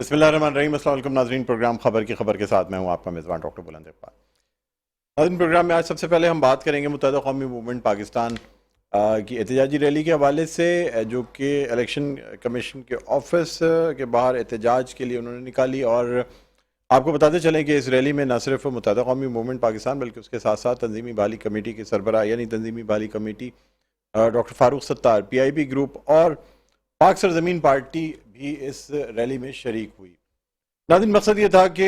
بسم اللہ الرحمن الرحیم۔ السلام علیکم ناظرین، پروگرام خبر کی خبر کے ساتھ میں ہوں آپ کا میزبان ڈاکٹر بلند اقبال۔ ناظرین، پروگرام میں آج سب سے پہلے ہم بات کریں گے متحدہ قومی موومنٹ پاکستان کی احتجاجی ریلی کے حوالے سے، جو کہ الیکشن کمیشن کے آفس کے باہر احتجاج کے لیے انہوں نے نکالی۔ اور آپ کو بتاتے چلیں کہ اس ریلی میں نہ صرف متحدہ قومی موومنٹ پاکستان بلکہ اس کے ساتھ ساتھ تنظیمی بحالی کمیٹی کے سربراہ یعنی تنظیمی بحالی committee doctor Farooq Sattar, P I B group اور پاک سرزمین پارٹی بھی اس ریلی میں شریک ہوئی۔ ناظرین، مقصد یہ تھا کہ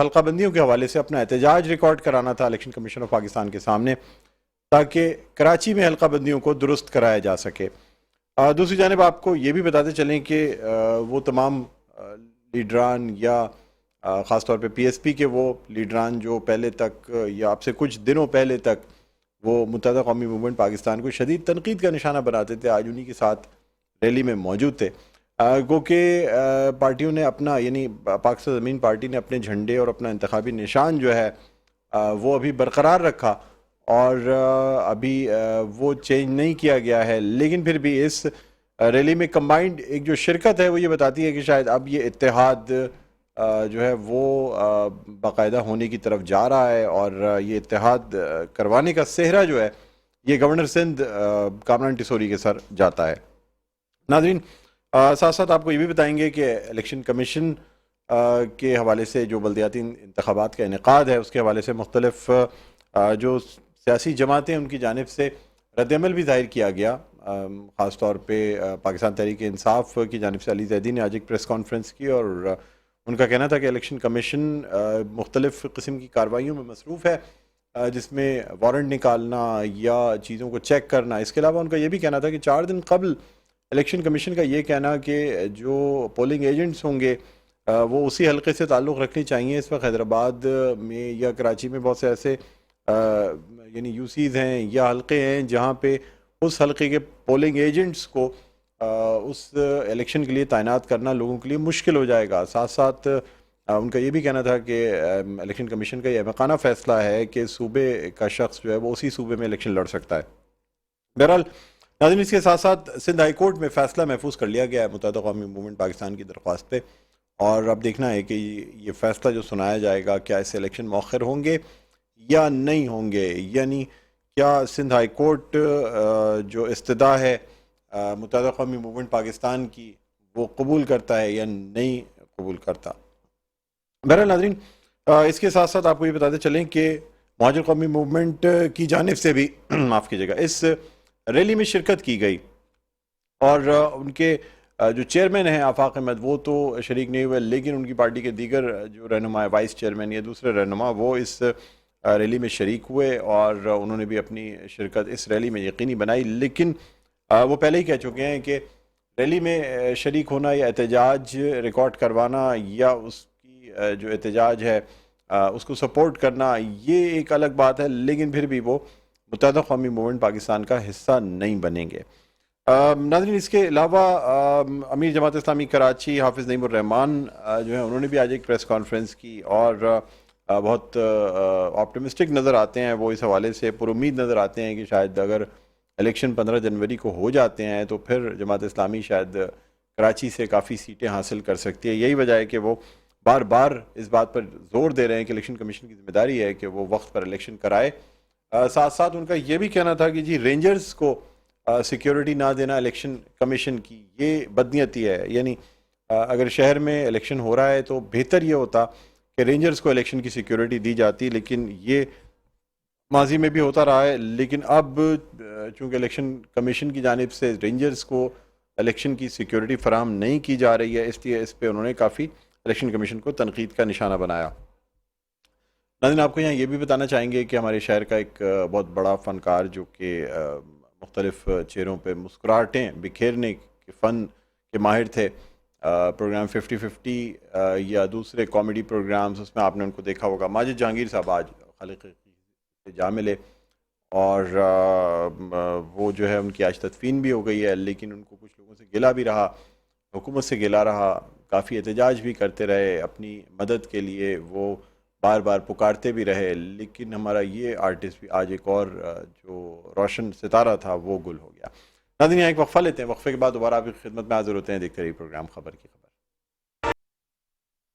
حلقہ بندیوں کے حوالے سے اپنا احتجاج ریکارڈ کرانا تھا الیکشن کمیشن آف پاکستان کے سامنے، تاکہ کراچی میں حلقہ بندیوں کو درست کرایا جا سکے۔ دوسری جانب آپ کو یہ بھی بتاتے چلیں کہ وہ تمام لیڈران یا خاص طور پہ پی ایس پی کے وہ لیڈران جو پہلے تک یا اب سے کچھ دنوں پہلے تک وہ متحدہ قومی موومنٹ پاکستان کو شدید تنقید کا نشانہ بناتے تھے، آج انہی کے ساتھ ریلی میں موجود تھے۔ گو کہ پارٹیوں نے اپنا یعنی پاک سرزمین پارٹی نے اپنے جھنڈے اور اپنا انتخابی نشان جو ہے وہ ابھی برقرار رکھا اور ابھی وہ چینج نہیں کیا گیا ہے، لیکن پھر بھی اس ریلی میں کمبائنڈ ایک جو شرکت ہے وہ یہ بتاتی ہے کہ شاید اب یہ اتحاد جو ہے وہ باقاعدہ ہونے کی طرف جا رہا ہے، اور یہ اتحاد کروانے کا سہرا جو ہے یہ گورنر سندھ کامران ٹیسوری کے سر جاتا ہے۔ ناظرین، ساتھ ساتھ آپ کو یہ بھی بتائیں گے کہ الیکشن کمیشن کے حوالے سے جو بلدیاتی انتخابات کا انعقاد ہے اس کے حوالے سے مختلف جو سیاسی جماعتیں ان کی جانب سے رد عمل بھی ظاہر کیا گیا۔ خاص طور پہ پاکستان تحریک انصاف کی جانب سے علی زیدی نے آج ایک پریس کانفرنس کی اور ان کا کہنا تھا کہ الیکشن کمیشن مختلف قسم کی کارروائیوں میں مصروف ہے، جس میں وارنٹ نکالنا یا چیزوں کو چیک کرنا۔ اس کے علاوہ ان کا یہ بھی کہنا تھا کہ 4 دن قبل الیکشن کمیشن کا یہ کہنا کہ جو پولنگ ایجنٹس ہوں گے وہ اسی حلقے سے تعلق رکھنے چاہیے۔ اس وقت حیدرآباد میں یا کراچی میں بہت سے ایسے یعنی یو سیز ہیں یا حلقے ہیں جہاں پہ اس حلقے کے پولنگ ایجنٹس کو اس الیکشن کے لیے تعینات کرنا لوگوں کے لیے مشکل ہو جائے گا۔ ساتھ ساتھ ان کا یہ بھی کہنا تھا کہ الیکشن کمیشن کا یہ احمقانہ فیصلہ ہے کہ صوبے کا شخص جو ہے وہ اسی صوبے میں الیکشن لڑ سکتا ہے۔ بہرحال ناظرین، اس کے ساتھ ساتھ سندھ ہائی کورٹ میں فیصلہ محفوظ کر لیا گیا ہے متحدہ قومی موومنٹ پاکستان کی درخواست پہ، اور اب دیکھنا ہے کہ یہ فیصلہ جو سنایا جائے گا کیا اس سے الیکشن مؤخر ہوں گے یا نہیں ہوں گے، یعنی کیا سندھ ہائی کورٹ جو استدعا ہے متحدہ قومی موومنٹ پاکستان کی وہ قبول کرتا ہے یا نہیں قبول کرتا۔ بہرحال ناظرین، اس کے ساتھ ساتھ آپ کو یہ بتاتے چلیں کہ مہاجر قومی موومنٹ کی جانب سے بھی معاف کیجیے گا اس ریلی میں شرکت کی گئی، اور ان کے جو چیئرمین ہیں آفاق احمد وہ تو شریک نہیں ہوئے، لیکن ان کی پارٹی کے دیگر جو رہنما وائس چیئرمین یا دوسرے رہنما وہ اس ریلی میں شریک ہوئے اور انہوں نے بھی اپنی شرکت اس ریلی میں یقینی بنائی۔ لیکن وہ پہلے ہی کہہ چکے ہیں کہ ریلی میں شریک ہونا یا احتجاج ریکارڈ کروانا یا اس کی جو احتجاج ہے اس کو سپورٹ کرنا یہ ایک الگ بات ہے، لیکن پھر بھی وہ متحدہ قومی موومنٹ پاکستان کا حصہ نہیں بنیں گے۔ ناظرین، اس کے علاوہ امیر جماعت اسلامی کراچی حافظ نعیم الرحمان جو ہیں انہوں نے بھی آج ایک پریس کانفرنس کی اور بہت آپٹمسٹک نظر آتے ہیں، وہ اس حوالے سے پر امید نظر آتے ہیں کہ شاید اگر الیکشن 15 جنوری کو ہو جاتے ہیں تو پھر جماعت اسلامی شاید کراچی سے کافی سیٹیں حاصل کر سکتی ہے۔ یہی وجہ ہے کہ وہ بار بار اس بات پر زور دے رہے ہیں کہ الیکشن کمیشن کی ذمہ داری ہے کہ وہ وقت پر الیکشن کرائے۔ ساتھ ساتھ ان کا یہ بھی کہنا تھا کہ جی رینجرز کو سیکیورٹی نہ دینا الیکشن کمیشن کی یہ بدنیتی ہے، یعنی اگر شہر میں الیکشن ہو رہا ہے تو بہتر یہ ہوتا کہ رینجرز کو الیکشن کی سیکیورٹی دی جاتی، لیکن یہ ماضی میں بھی ہوتا رہا ہے۔ لیکن اب چونکہ الیکشن کمیشن کی جانب سے رینجرز کو الیکشن کی سیکیورٹی فراہم نہیں کی جا رہی ہے، اس لیے اس پہ انہوں نے کافی الیکشن کمیشن کو تنقید کا نشانہ بنایا۔ ناظرین، آپ کو یہاں یہ بھی بتانا چاہیں گے کہ ہمارے شہر کا ایک بہت بڑا فنکار جو کہ مختلف چہروں پہ مسکراہٹیں بکھیرنے کے فن کے ماہر تھے، پروگرام 50-50 یا دوسرے کامیڈی پروگرامز اس میں آپ نے ان کو دیکھا ہوگا، ماجد جہانگیر صاحب آج خالق سے جا ملے اور وہ جو ہے ان کی آج تدفین بھی ہو گئی ہے، لیکن ان کو کچھ لوگوں سے گلہ بھی رہا، حکومت سے گلہ رہا، کافی احتجاج بھی کرتے رہے اپنی مدد کے لیے، وہ بار بار پکارتے بھی رہے، لیکن ہمارا یہ آرٹسٹ بھی آج ایک اور جو روشن ستارہ تھا وہ گل ہو گیا۔ ناظرین، یہاں ایک وقفہ لیتے ہیں، وقفے کے بعد دوبارہ آپ کی خدمت میں حاضر ہوتے ہیں، دیکھتے رہیے پروگرام خبر کی خبر۔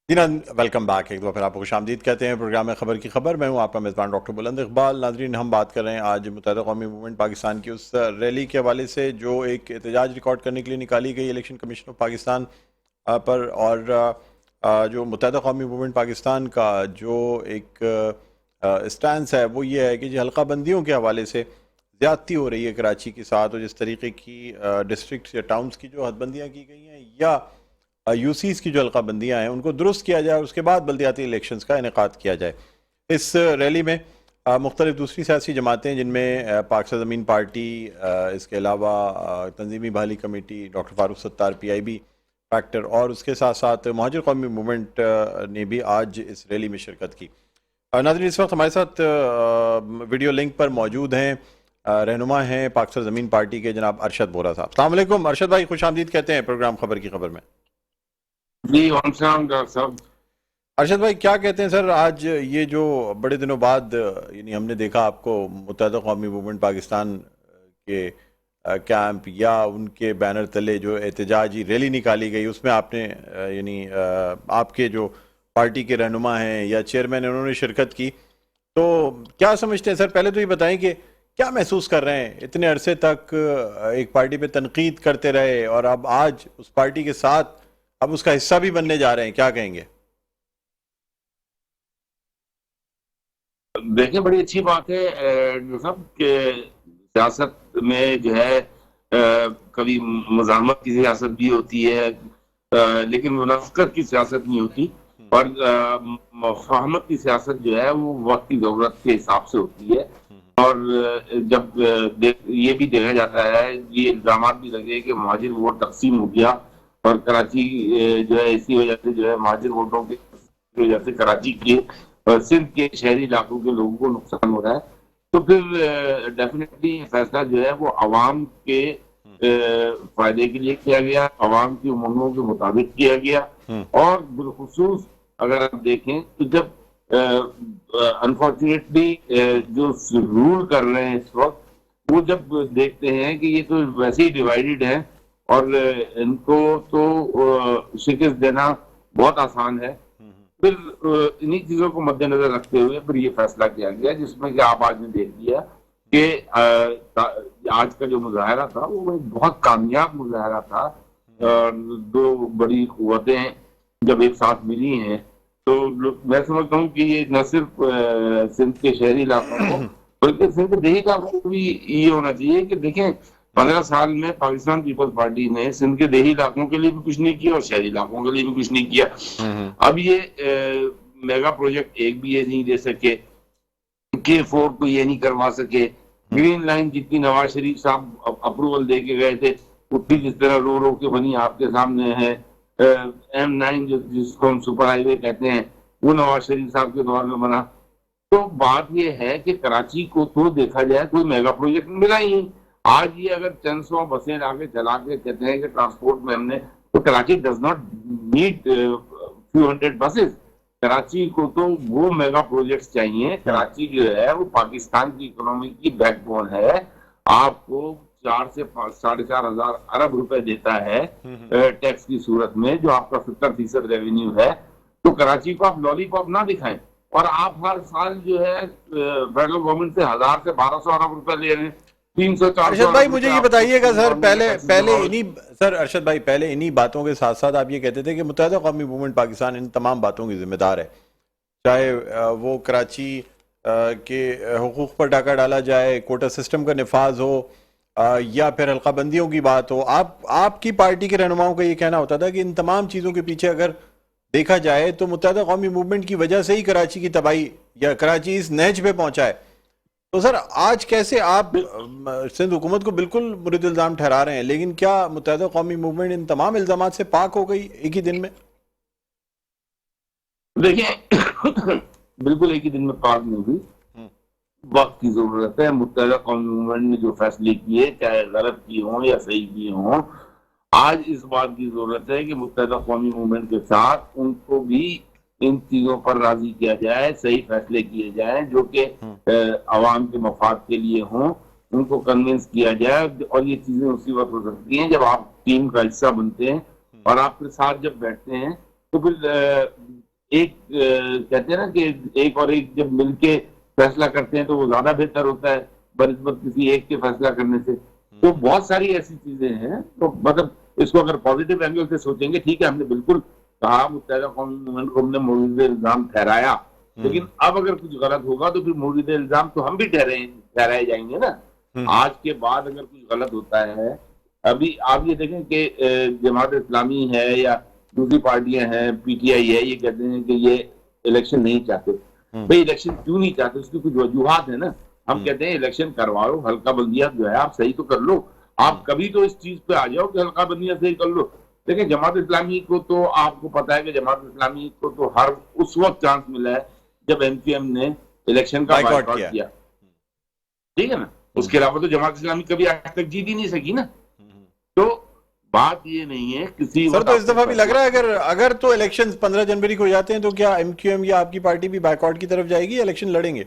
جی نا، ویلکم بیک، ایک دفعہ پھر آپ کو خوش آمدید کہتے ہیں پروگرام خبر کی خبر. میں ہوں آپ کا میزبان ڈاکٹر بلند اقبال. ناظرین، ہم بات کر رہے ہیں آج متحدہ قومی موومنٹ پاکستان کی اس ریلی کے حوالے سے جو ایک احتجاج ریکارڈ کرنے کے لیے نکالی گئی الیکشن کمیشن آف پاکستان پر، اور جو متحدہ قومی موومنٹ پاکستان کا جو ایک اسٹانس ہے وہ یہ ہے کہ جو حلقہ بندیوں کے حوالے سے زیادتی ہو رہی ہے کراچی کے ساتھ، اور جس طریقے کی ڈسٹرکٹس یا ٹاؤنز کی جو حد بندیاں کی گئی ہیں یا یو سیز کی جو حلقہ بندیاں ہیں ان کو درست کیا جائے اور اس کے بعد بلدیاتی الیکشنز کا انعقاد کیا جائے. اس ریلی میں مختلف دوسری سیاسی جماعتیں، جن میں پاک سرزمین پارٹی، اس کے علاوہ تنظیمی بحالی کمیٹی، ڈاکٹر فاروق ستار PIB فیکٹر، اور اس کے ساتھ ساتھ مہاجر قومی موومنٹ نے بھی آج اس ریلی میں شرکت کی. ناظرین، اس وقت ہمارے ساتھ ویڈیو لنک پر موجود ہیں رہنما ہیں پاک سرزمین پارٹی کے جناب ارشد بورا صاحب. السلام علیکم ارشد بھائی، خوش آمدید کہتے ہیں پروگرام خبر کی خبر میں. جی وعلیکم السلام ڈاکٹر صاحب. ارشد بھائی، کیا کہتے ہیں سر؟ آج یہ جو بڑے دنوں بعد یعنی ہم نے دیکھا آپ کو متحدہ قومی موومنٹ پاکستان کے کیمپ یا ان کے بینر تلے جو احتجاجی ریلی نکالی گئی، اس میں آپ نے یعنی آپ کے جو پارٹی کے رہنما ہیں یا چیئرمین ہیں انہوں نے شرکت کی، تو کیا سمجھتے ہیں سر؟ پہلے تو یہ بتائیں کہ کیا محسوس کر رہے ہیں؟ اتنے عرصے تک ایک پارٹی پہ تنقید کرتے رہے اور اب آج اس پارٹی کے ساتھ اب اس کا حصہ بھی بننے جا رہے ہیں، کیا کہیں گے؟ دیکھیں، بڑی اچھی بات ہے ڈاکٹر صاحب کہ سیاست میں جو ہے کبھی مزاحمت کی سیاست بھی ہوتی ہے، لیکن منافقت کی سیاست نہیں ہوتی، اور مفاہمت کی سیاست جو ہے وہ وقت کی ضرورت کے حساب سے ہوتی ہے. اور جب یہ بھی دیکھا جاتا ہے، یہ الزامات بھی لگے کہ مہاجر ووٹ تقسیم ہو گیا، اور کراچی جو ہے اسی وجہ سے جو ہے مہاجر ووٹوں کی وجہ سے کراچی کے سندھ کے شہری علاقوں کے لوگوں کو نقصان ہو رہا ہے، تو پھر ڈیفینیٹلی فیصلہ جو ہے وہ عوام کے فائدے کے لیے کیا گیا، عوام کی امنگوں کے مطابق کیا گیا. اور بالخصوص اگر آپ دیکھیں تو جب انفارچونیٹلی جو رول کر رہے ہیں اس وقت، وہ جب دیکھتے ہیں کہ یہ تو ویسے ہی ڈیوائیڈڈ ہے اور ان کو تو شکست دینا بہت آسان ہے، پھر انہی چیزوں کو مد نظر رکھتے ہوئے پھر یہ فیصلہ کیا گیا، جس میں کہ آپ آج نے دیکھ لیا کہ آج کا جو مظاہرہ تھا وہ ایک بہت کامیاب مظاہرہ تھا. دو بڑی قوتیں جب ایک ساتھ ملی ہیں تو میں سمجھتا ہوں کہ یہ نہ صرف سندھ کے شہری علاقوں کو بلکہ سندھ کے دیہی علاقوں کو بھی یہ ہونا چاہیے کہ دیکھیں 15 سال میں پاکستان پیپلز پارٹی نے سندھ کے دیہی علاقوں کے لیے بھی کچھ نہیں کیا اور شہری علاقوں کے لیے بھی کچھ نہیں کیا. اب یہ میگا پروجیکٹ ایک بھی یہ نہیں دے سکے، K4 کو یہ نہیں کروا سکے، گرین لائن جتنی نواز شریف صاحب اپروول دے کے گئے تھے اتنی جس طرح رو رو کے بنی آپ کے سامنے ہے. M9 جس کو ہم سپر ہائی وے کہتے ہیں وہ نواز شریف صاحب کے دور میں بنا. تو بات یہ ہے کہ کراچی کو تو دیکھا جائے کوئی میگا پروجیکٹ ملا ہی نہیں. آج یہ اگر 300 بسیں لا کے چلا کے کہتے ہیں کہ ٹرانسپورٹ میں ہم نے، تو Karachi does not need few hundred buses. Karachi کو تو وہ میگا پروجیکٹس چاہیے. کراچی جو ہے وہ پاکستان کی اکنومی کی بیک بون ہے. آپ کو 4 سے 4.5 ہزار ارب روپے دیتا ہے ٹیکس کی صورت میں، جو آپ کا 70% ریونیو ہے. تو کراچی کو آپ لالی پاپ نہ دکھائیں، اور آپ ہر سال جو ہے فیڈرل گورنمنٹ سے 1000 سے 1200 ارب روپے لے رہے ہیں. 300-400 ارشد بھائی، مجھے یہ بتائیے گا سر، ارشد بھائی پہلے انہی باتوں کے ساتھ ساتھ آپ یہ کہتے تھے کہ متحدہ قومی موومنٹ پاکستان ان تمام باتوں کی ذمہ دار ہے، چاہے وہ کراچی کے حقوق پر ڈاکہ ڈالا جائے، کوٹا سسٹم کا نفاذ ہو، یا پھر حلقہ بندیوں کی بات ہو. آپ کی پارٹی کے رہنماؤں کا یہ کہنا ہوتا تھا کہ ان تمام چیزوں کے پیچھے اگر دیکھا جائے تو متحدہ قومی موومنٹ کی وجہ سے ہی کراچی کی تباہی یا کراچی اس نہج پہ پہنچا ہے. تو سر آج کیسے آپ سندھ حکومت کو بالکل مرید الزام ٹھہرا رہے ہیں، لیکن کیا متحدہ قومی موومنٹ ان تمام الزامات سے پاک ہو گئی ایک ہی دن میں؟ دیکھیں، بالکل ایک ہی دن میں پاک نہیں ہوئی، وقت کی ضرورت ہے. متحدہ قومی موومنٹ نے جو فیصلے کیے، چاہے غلط کیے ہوں یا صحیح کیے ہوں، آج اس بات کی ضرورت ہے کہ متحدہ قومی موومنٹ کے ساتھ ان کو بھی ان چیزوں پر راضی کیا جائے، صحیح فیصلے کیے جائیں جو کہ عوام کے مفاد کے لیے ہوں، ان کو کنونس کیا جائے. اور یہ چیزیں اسی وقت ہو سکتی ہیں جب آپ ٹیم کا حصہ بنتے ہیں اور آپ کے ساتھ جب بیٹھتے ہیں تو پھر ایک کہتے ہیں نا کہ ایک اور ایک جب مل کے فیصلہ کرتے ہیں تو وہ زیادہ بہتر ہوتا ہے بنسبت کسی ایک کے فیصلہ کرنے سے. تو بہت ساری ایسی چیزیں ہیں. تو مطلب اس کو اگر پازیٹیو اینگل سے سوچیں گے, ٹھیک ہے ہم نے بالکل کہا متحدہ قومی موومنٹ کو ہم نے مورد الزام ٹھہرایا, لیکن اب اگر کچھ غلط ہوگا تو پھر مورد الزام تو ہم بھی ٹھہرائے جائیں گے نا. آج کے بعد اگر کچھ غلط ہوتا ہے, ابھی آپ یہ دیکھیں کہ جماعت اسلامی ہے یا دوسری پارٹیاں ہیں, پی ٹی آئی ہے, یہ کہتے ہیں کہ یہ الیکشن نہیں چاہتے. بھئی الیکشن کیوں نہیں چاہتے, اس کی کچھ وجوہات ہیں نا. ہم کہتے ہیں الیکشن کرواؤ, حلقہ بندیاں جو ہے آپ صحیح تو کر لو. آپ کبھی تو اس چیز پہ آ جاؤ کہ حلقہ بندیاں صحیح کر لو. لیکن جماعت اسلامی کو تو آپ کو پتا ہے کہ جماعت اسلامی کو تو ہر اس وقت چانس ملا ہے جب ایم کیو ایم نے الیکشن کا بائیکاٹ کیا, ٹھیک ہے نا. اس کے علاوہ تو جماعت اسلامی کبھی آج تک جیت ہی نہیں سکی نا. تو بات یہ نہیں ہے کسی سر, تو اس دفعہ بھی لگ رہا ہے اگر تو الیکشن 15 جنوری کو جاتے ہیں تو کیا ایم کیو ایم یا آپ کی پارٹی بھی بائیکاٹ کی طرف جائے گی یا الیکشن لڑیں گے؟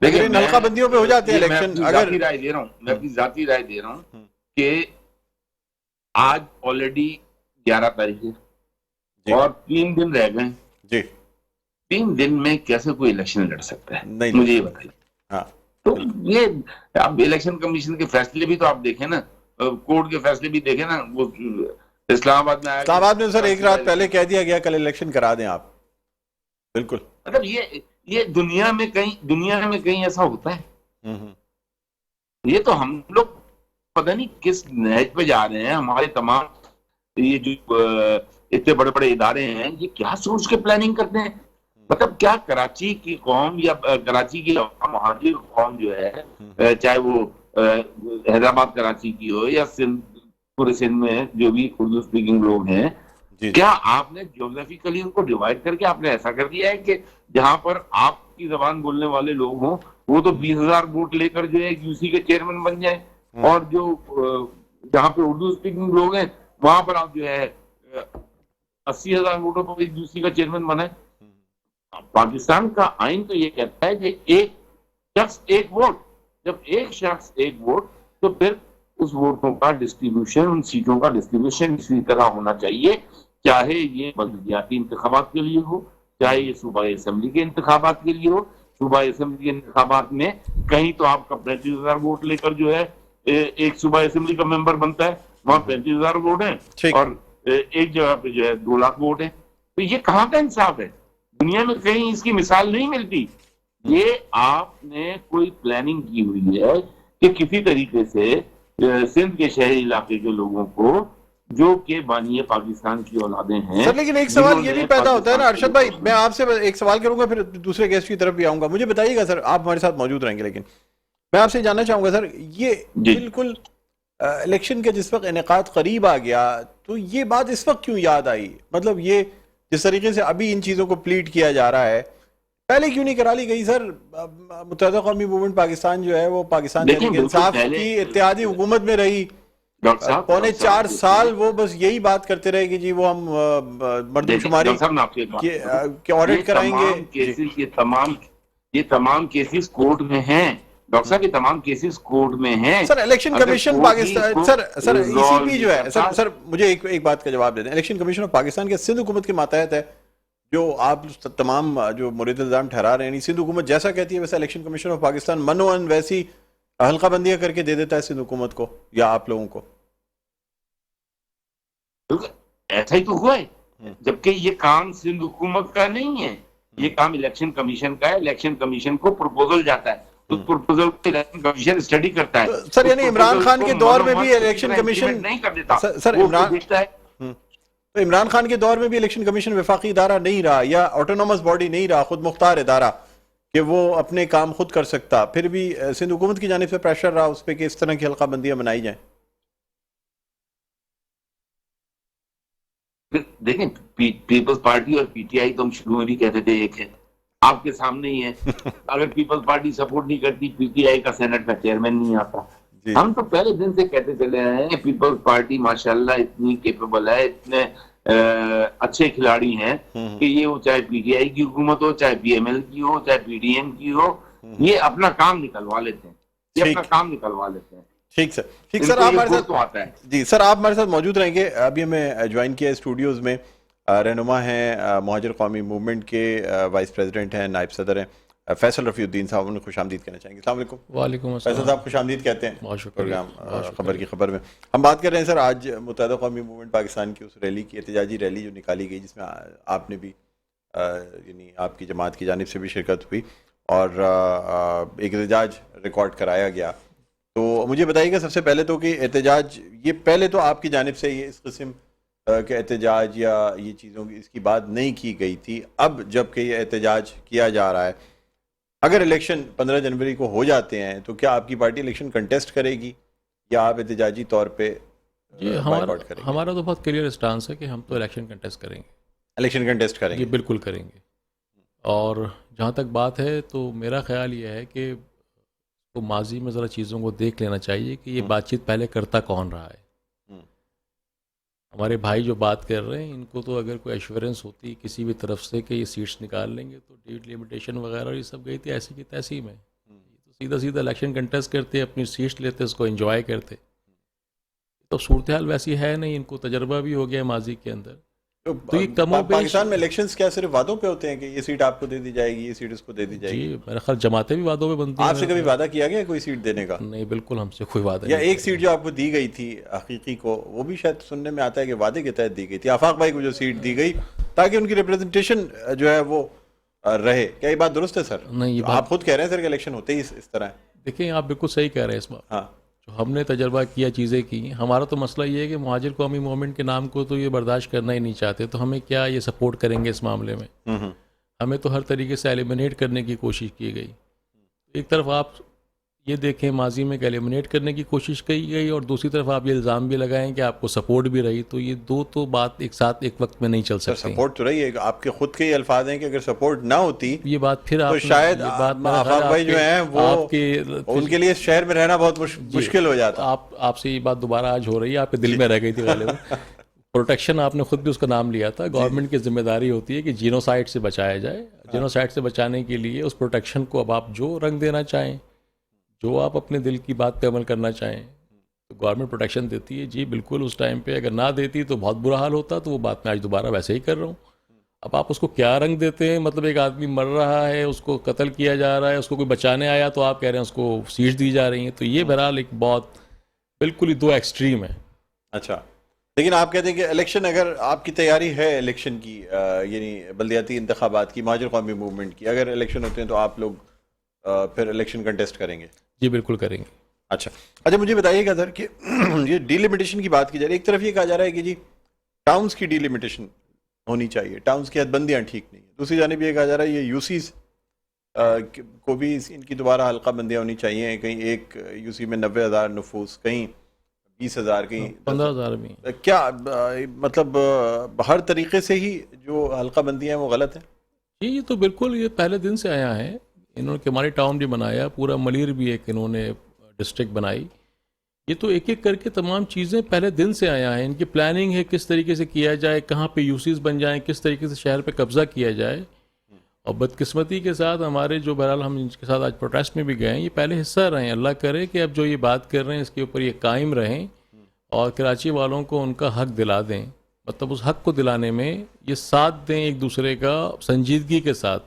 لیکن حلقہ بندیوں پہ ہو جاتے ہیں الیکشن. اگر میں اپنی ذاتی رائے دے رہا ہوں کہ آج آلریڈی 11 تاریخ ہے اور 3 دن رہ گئے. جی 3 دن میں کیسے کوئی الیکشن لڑ سکتا ہے, مجھے یہ بتائیے. ہاں, تو یہ اب الیکشن کمیشن کے فیصلے بھی تو آپ دیکھیں نا, کورٹ کے فیصلے بھی دیکھیں نا. وہ اسلام آباد میں آیا, اسلام آباد میں سر ایک رات پہلے کہہ دیا گیا کل الیکشن کرا دیں آپ. بالکل, مطلب یہ دنیا میں کہیں ایسا ہوتا ہے. یہ تو ہم لوگ پتہ نہیں کس نہج پہ جا رہے ہیں. ہمارے تمام یہ جو اتنے بڑے بڑے ادارے ہیں, یہ کیا سوچ کے پلاننگ کرتے ہیں. مطلب کیا کراچی کی قوم یا کراچی کی مہاجر قوم جو ہے, چاہے وہ حیدرآباد کراچی کی ہو یا پورے سندھ میں جو بھی اردو اسپیکنگ لوگ ہیں, کیا آپ نے جیوگرافیکلی ان کو ڈیوائڈ کر کے آپ نے ایسا کر دیا ہے کہ جہاں پر آپ کی زبان بولنے والے لوگ ہوں وہ تو 20,000 ووٹ لے کر جو ہے یو سی کے چیئرمین بن جائیں, اور جو جہاں پہ اردو اسپیکنگ لوگ ہیں وہاں پر آپ جو ہے 80,000 ووٹوں پر یو سی کا چیئرمین بنائیں. پاکستان کا آئین تو یہ کہتا ہے کہ ایک شخص ایک ووٹ. جب ایک شخص ایک ووٹ, تو پھر اس ووٹوں کا ڈسٹریبیوشن, ان سیٹوں کا ڈسٹریبیوشن اسی طرح ہونا چاہیے, چاہے یہ بلدیاتی انتخابات کے لیے ہو, چاہے یہ صوبائی اسمبلی کے انتخابات کے لیے ہو. صوبائی اسمبلی کے انتخابات میں کہیں تو آپ کا 35,000 ووٹ لے کر جو ہے ایک صوبائی اسمبلی کا ممبر بنتا ہے, وہاں 35,000 ووٹ ہیں, اور ایک جگہ پہ جو ہے 2 لاکھ ووٹ ہیں. تو یہ کہاں کا انصاف ہے؟ دنیا میں کہیں اس کی مثال نہیں ملتی. یہ آپ نے کوئی پلاننگ کی ہوئی ہے کہ کسی طریقے سے سندھ کے شہری علاقے کے لوگوں کو, جو کہ بانی پاکستان کی اولادیں ہیں. سر لیکن ایک سوال یہ بھی پیدا ہوتا ہے نا ارشد بھائی, میں آپ سے ایک سوال کروں گا پھر دوسرے گیسٹ کی طرف بھی آؤں گا. مجھے بتائیے گا سر, آپ ہمارے ساتھ موجود رہیں گے, لیکن میں آپ سے جاننا چاہوں گا سر, یہ بالکل الیکشن کا جس وقت انعقاد قریب آ گیا تو یہ بات اس وقت کیوں یاد آئی؟ مطلب یہ جس طریقے سے ابھی ان چیزوں کو پلیٹ کیا جا رہا ہے, پہلے کیوں نہیں کرا لی گئی سر؟ متحدہ قومی موومنٹ پاکستان جو ہے وہ پاکستان تحریک انصاف کی اتحادی حکومت میں رہی 4.25 سال, وہ بس یہی بات کرتے رہے کہ جی وہ ہم مردم شماری کے آڈٹ کرائیں گے. یہ تمام کیسز کورٹ میں ہیں ڈاکٹر صاحب, یہ تمام کیسز کورٹ میں ہیں. سر الیکشن کمیشن پاکستان, سر ای سی پی جو ہے, سر مجھے ایک بات کا جواب دے دیں. الیکشن کمیشن آف پاکستان کے سندھ حکومت کے ماتحت ہے, جو آپ تمام جو مورد الزام ٹھہرا رہے ہیں. سندھ حکومت جیسا کہتی ہے ویسا الیکشن کمیشن آف پاکستان منوان ویسی حلقہ بندیاں کر کے دے دیتا ہے سندھ حکومت کو یا آپ لوگوں کو. ایسا ہی تو ہوا ہے, جبکہ یہ کام سندھ حکومت کا نہیں ہے, یہ کام الیکشن کمیشن کا ہے. الیکشن کمیشن کو پروپوزل جاتا ہے, تو پروپوزل کو الیکشن کمیشن اسٹڈی کرتا ہے. سر یعنی عمران خان کے دور میں بھی الیکشن کمیشن نہیں کر دیتا, سر تو عمران خان کے دور میں بھی الیکشن کمیشن وفاقی ادارہ نہیں رہا یا آٹونومس باڈی نہیں رہا, خود مختار ادارہ کہ وہ اپنے کام خود کر سکتا, پھر بھی سندھ حکومت کی جانب سے پریشر رہا اس پہ کہ اس طرح کی حلقہ بندیاں بنائی جائیں. دیکھیں پیپلز پارٹی اور پی ٹی آئی تو ہم شروع میں بھی کہتے تھے ایک ہے, آپ کے سامنے ہی ہے. اگر پیپلز پارٹی سپورٹ نہیں کرتی, پی ٹی آئی کا سینٹ کا چیئرمین نہیں آتا. ہم تو پہلے دن سے کہتے چلے رہے ہیں کہ پیپلز پارٹی ماشاءاللہ اتنی کیپیبل ہے, اتنے اچھے کھلاڑی ہیں کہ یہ وہ چاہے پی ٹی آئی کی حکومت ہو, چاہے پی ایم ایل کی ہو, چاہے پی ڈی ایم کی ہو, یہ اپنا کام نکلوا لیتے ہیں. ٹھیک سر آپ ہمارے ساتھ, جی سر آپ ہمارے ساتھ موجود رہیں گے. ابھی ہمیں جوائن کیا ہے اسٹوڈیوز میں رہنما ہیں مہاجر قومی موومنٹ کے وائس پریزیڈنٹ ہیں، نائب صدر ہیں فیصل رفیع الدین صاحب، انہیں خوش آمدید کہنا چاہیں گے. السلام علیکم. وعلیکم السلام. فیصل صاحب خوش آمدید کہتے ہیں بہت شکریہ. پروگرام خبر کی خبر میں. ہم بات کر رہے ہیں سر آج متحدہ قومی موومنٹ پاکستان کی اس ریلی کی، احتجاجی ریلی جو نکالی گئی، جس میں آپ نے بھی یعنی آپ کی جماعت کی جانب سے بھی شرکت ہوئی اور ایک احتجاج ریکارڈ کرایا گیا. تو مجھے بتائیے گا سب سے پہلے تو کہ احتجاج یہ پہلے تو آپ کی جانب سے یہ اس قسم کے احتجاج یا یہ چیزوں کی اس کی بات نہیں کی گئی تھی، اب جب کہ یہ احتجاج کیا جا رہا ہے، اگر الیکشن 15 جنوری کو ہو جاتے ہیں تو کیا آپ کی پارٹی الیکشن کنٹیسٹ کرے گی یا آپ احتجاجی طور پہ جی ہمارا تو بہت کلیئر اسٹانس ہے کہ ہم تو الیکشن کنٹیسٹ کریں گے. الیکشن کنٹیسٹ کریں گے؟ جی بالکل کریں گے. اور جہاں تک بات ہے تو میرا خیال یہ ہے کہ تو ماضی میں ذرا چیزوں کو دیکھ لینا چاہیے کہ یہ بات چیت پہلے کرتا کون رہا ہے. ہمارے بھائی جو بات کر رہے ہیں ان کو تو اگر کوئی ایشورنس ہوتی کسی بھی طرف سے کہ یہ سیٹس نکال لیں گے تو ڈیٹ لمیٹیشن وغیرہ یہ سب گئی تھی ایسی کی تیسی میں، تو سیدھا سیدھا الیکشن کنٹیسٹ کرتے، اپنی سیٹس لیتے، اس کو انجوائے کرتے. تو صورتحال ویسی ہے نہیں، ان کو تجربہ بھی ہو گیا ماضی کے اندر. تو یہ کم و بیش پاکستان میں الیکشنز کیا صرف وعدوں پہ ہوتے ہیں کہ یہ سیٹ آپ کو دے دی جائے گی، یہ سیٹ اس کو دے دی جائے گی؟ جی میرا خیال جماعتیں بھی وعدوں پہ بنتی ہیں. آپ سے کبھی وعدہ کیا گیا کوئی سیٹ دینے کا؟ نہیں بالکل ہم سے کوئی وعدہ یا نہیں. ایک سیٹ جو آپ کو دی گئی تھی حقیقی کو، وہ بھی شاید سننے میں آتا ہے کہ وعدے کے تحت دی گئی تھی. آفاق بھائی کو جو سیٹ دی گئی تاکہ ان کی ریپرزنٹیشن جو ہے وہ رہے، کیا یہ بات درست ہے سر؟ نہیں یہ آپ خود کہہ رہے ہیں سر کہ الیکشن ہوتے ہی اس طرح ہے. دیکھیں آپ بالکل صحیح کہہ رہے ہیں اس بات. ہاں جو ہم نے تجربہ کیا، چیزیں کی، ہمارا تو مسئلہ یہ ہے کہ مہاجر قومی موومنٹ کے نام کو تو یہ برداشت کرنا ہی نہیں چاہتے، تو ہمیں کیا یہ سپورٹ کریں گے اس معاملے میں؟ ہمیں تو ہر طریقے سے ایلیمنیٹ کرنے کی کوشش کی گئی. ایک طرف آپ یہ دیکھیں ماضی میں کہ ایلیمنیٹ کرنے کی کوشش کی گئی اور دوسری طرف آپ یہ الزام بھی لگائیں کہ آپ کو سپورٹ بھی رہی، تو یہ دو تو بات ایک ساتھ ایک وقت میں نہیں چل سکتی. سپورٹ تو رہی ہے، آپ کے خود کے یہ الفاظ ہیں کہ اگر سپورٹ نہ ہوتی یہ بات پھر تو شاید آفاق بھائی جو ہیں وہ ان کے لیے شہر میں رہنا بہت مشکل ہو جاتا. آپ سے یہ بات دوبارہ آج ہو رہی ہے، آپ کے دل میں رہ گئی تھی غالباً. پروٹیکشن آپ نے خود بھی اس کا نام لیا تھا. گورنمنٹ کی ذمہ داری ہوتی ہے کہ جینوسائڈ سے بچایا جائے. جینوسائڈ سے بچانے کے لیے اس پروٹیکشن کو اب آپ جو رنگ دینا چاہیں، جو آپ اپنے دل کی بات پہ عمل کرنا چاہیں تو گورنمنٹ پروٹیکشن دیتی ہے. جی بالکل اس ٹائم پہ اگر نہ دیتی تو بہت برا حال ہوتا. تو وہ بات میں آج دوبارہ ویسے ہی کر رہا ہوں. اب آپ اس کو کیا رنگ دیتے ہیں؟ مطلب ایک آدمی مر رہا ہے، اس کو قتل کیا جا رہا ہے، اس کو کوئی بچانے آیا تو آپ کہہ رہے ہیں اس کو سیٹ دی جا رہی ہیں. تو یہ بہرحال ایک بہت بالکل ہی دو ایکسٹریم ہے. اچھا لیکن آپ کہتے ہیں کہ الیکشن، اگر آپ کی تیاری ہے الیکشن کی یعنی بلدیاتی انتخابات کی، مہاجر قومی موومنٹ کی، اگر الیکشن ہوتے ہیں تو آپ لوگ پھر الیکشن کنٹیسٹ کریں گے؟ جی بالکل کریں گے. اچھا مجھے بتائیے گا سر کہ یہ ڈی لمیٹیشن کی بات کی جا رہی ہے. ایک طرف یہ کہا جا رہا ہے کہ جی ٹاؤنز کی ڈی لمیٹیشن ہونی چاہیے، ٹاؤنز کی حد بندیاں ٹھیک نہیں ہیں. دوسری جانب یہ کہا جا رہا ہے یہ یو سیز کو بھی ان کی دوبارہ حلقہ بندیاں ہونی چاہیے. کہیں ایک یو سی میں 90,000 نفوس، کہیں 20,000، کہیں 15,000 بھی. کیا مطلب ہر طریقے سے ہی جو حلقہ بندیاں ہیں وہ غلط ہیں؟ جی یہ تو بالکل یہ پہلے دن سے آیا ہے. انہوں نے کماری ٹاؤن بھی بنایا، پورا ملیر بھی ایک انہوں نے ڈسٹرکٹ بنائی. یہ تو ایک ایک کر کے تمام چیزیں پہلے دن سے آیا ہیں. ان کی پلاننگ ہے کس طریقے سے کیا جائے، کہاں پہ یوسیز بن جائیں، کس طریقے سے شہر پہ قبضہ کیا جائے. اور بدقسمتی کے ساتھ ہمارے جو بہرحال ہم ان کے ساتھ آج پروٹیسٹ میں بھی گئے ہیں، یہ پہلے حصہ رہے ہیں. اللہ کرے کہ اب جو یہ بات کر رہے ہیں اس کے اوپر یہ قائم رہیں اور کراچی والوں کو ان کا حق دلا دیں. مطلب اس حق کو دلانے میں یہ ساتھ دیں ایک دوسرے کا سنجیدگی کے ساتھ،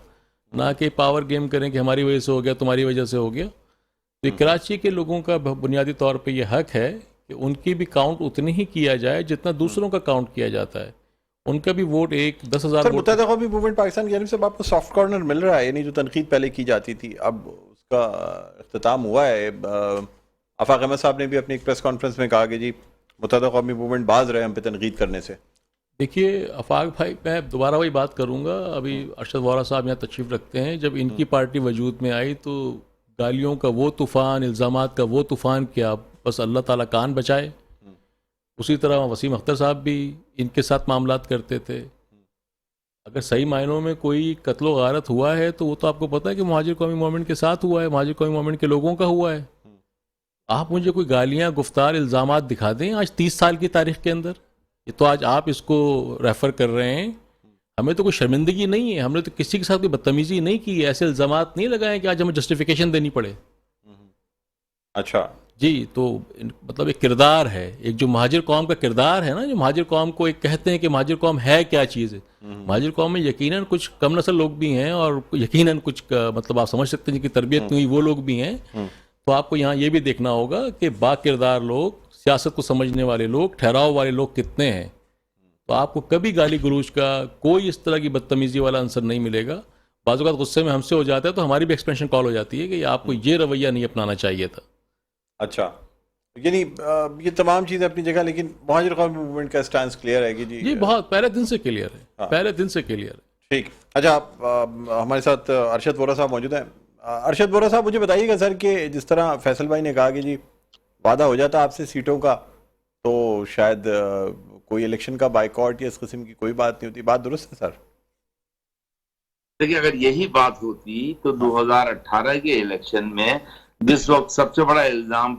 نہ کہ پاور گیم کریں کہ ہماری وجہ سے ہو گیا، تمہاری وجہ سے ہو گیا. تو یہ کراچی کے لوگوں کا بنیادی طور پہ یہ حق ہے کہ ان کی بھی کاؤنٹ اتنی ہی کیا جائے جتنا دوسروں کا کاؤنٹ کیا جاتا ہے. ان کا بھی ووٹ 10,000 متحدہ قومی موومنٹ پاکستان کی جانب سے آپ کو سافٹ کارنر مل رہا ہے، یعنی جو تنقید پہلے کی جاتی تھی اب اس کا اختتام ہوا ہے. آفاق احمد صاحب نے بھی اپنی ایک پریس کانفرنس میں کہا کہ جی متحدہ قومی موومنٹ باز رہے ہم پہ تنقید کرنے سے. دیکھیے آفاق بھائی، میں دوبارہ وہی بات کروں گا. ابھی ارشد وارا صاحب یہاں تشریف رکھتے ہیں. جب ان کی پارٹی وجود میں آئی تو گالیوں کا وہ طوفان، الزامات کا وہ طوفان کیا بس اللہ تعالیٰ کان بچائے. اسی طرح وسیم اختر صاحب بھی ان کے ساتھ معاملات کرتے تھے. اگر صحیح معنوں میں کوئی قتل و غارت ہوا ہے تو وہ تو آپ کو پتہ ہے کہ مہاجر قومی موومنٹ کے ساتھ ہوا ہے، مہاجر قومی موومنٹ کے لوگوں کا ہوا ہے. آپ مجھے کوئی گالیاں، گفتار، الزامات دکھا دیں آج 30 سال کی تاریخ کے اندر. یہ تو آج آپ اس کو ریفر کر رہے ہیں. ہمیں تو کوئی شرمندگی نہیں ہے، ہم نے تو کسی کے ساتھ کوئی بدتمیزی نہیں کی، ایسے الزامات نہیں لگائے کہ آج ہمیں جسٹیفیکیشن دینی پڑے. اچھا جی تو مطلب ایک کردار ہے، ایک جو مہاجر قوم کا کردار ہے نا، جو مہاجر قوم کو ایک کہتے ہیں کہ مہاجر قوم ہے کیا چیز ہے. مہاجر قوم میں یقیناً کچھ کم نسل لوگ بھی ہیں اور یقیناً کچھ مطلب آپ سمجھ سکتے ہیں جن کی تربیت نہیں ہوئی وہ لوگ بھی ہیں. تو آپ کو یہاں یہ بھی دیکھنا ہوگا کہ با کردار لوگ، سیاست کو سمجھنے والے لوگ، ٹھہراؤ والے لوگ کتنے ہیں. تو آپ کو کبھی گالی گلوچ کا کوئی اس طرح کی بدتمیزی والا عنصر نہیں ملے گا. بعض اوقات غصے میں ہم سے ہو جاتا ہے تو ہماری بھی ایکسپریشن کال ہو جاتی ہے کہ آپ کو یہ رویہ نہیں اپنانا چاہیے تھا. اچھا، یعنی یہ تمام چیزیں اپنی جگہ، لیکن مہاجر قومی موومنٹ کا سٹانس کلیئر ہے کہ جی بہت پہلے دن سے کلیئر ہے، پہلے دن سے کلیئر ہے. ٹھیک. اچھا، ہمارے ساتھ ارشد وورا صاحب موجود ہیں. ارشد وورا صاحب مجھے بتائیے گا سر کہ جس طرح فیصل بھائی نے کہا کہ جی وعدہ ہو جاتا آپ سے سیٹوں کا تو شاید کوئی الیکشن کا بائیکاٹ یا اس قسم کی کوئی بات نہیں ہوتی، بات درست ہے سر؟ دیکھیے اگر یہی بات ہوتی تو 2018 کے الیکشن میں جس وقت سب سے بڑا الزام